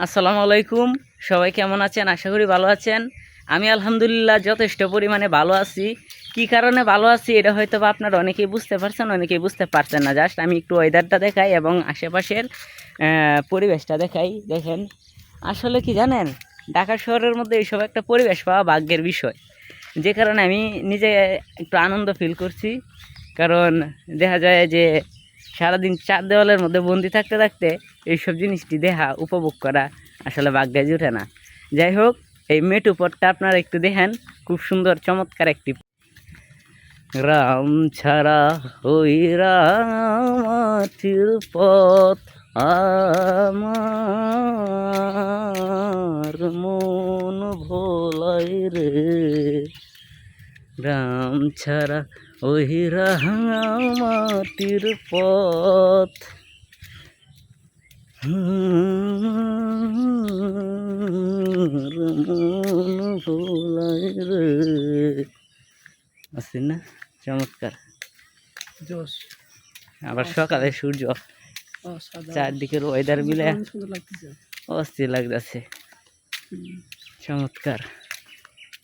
আসসালামু আলাইকুম। সবাই কেমন আছেন? আশা করি ভালো আছেন। আমি আলহামদুলিল্লাহ যথেষ্ট পরিমাণে ভালো আছি। কি কারণে ভালো আছি এটা হয়তো বা আপনারা অনেকেই বুঝতে পারছেন, অনেকেই বুঝতে পারছেন না। জাস্ট আমি একটু ওয়েদারটা দেখাই এবং আশেপাশের পরিবেশটা দেখাই। দেখেন, আসলে কি জানেন, ঢাকা শহরের মধ্যে এইসব একটা পরিবেশ পাওয়া ভাগ্যের বিষয়। যে কারণে আমি নিজে একটু আনন্দ ফিল করছি। কারণ দেখা যায় যে সারাদিন চার দেওয়ালের মধ্যে বন্দি থাকতে থাকতে এইসব জিনিসটি দেখা উপভোগ করা আসলে ভাগ্যে জুটে না। যাই হোক, এই মেটু পথটা আপনারা একটু দেখেন, খুব সুন্দর চমৎকার একটি। রাম ছাড়া ওই রামাটির পথ আমার মন ভোলাই রে, রাম ছাড়া ওই রামাটির পথ আছে না? চমৎকার। আবার সকালে সূর্য, চারদিকের ওয়েদার মিলে অস্থির লাগতেছে। চমৎকার।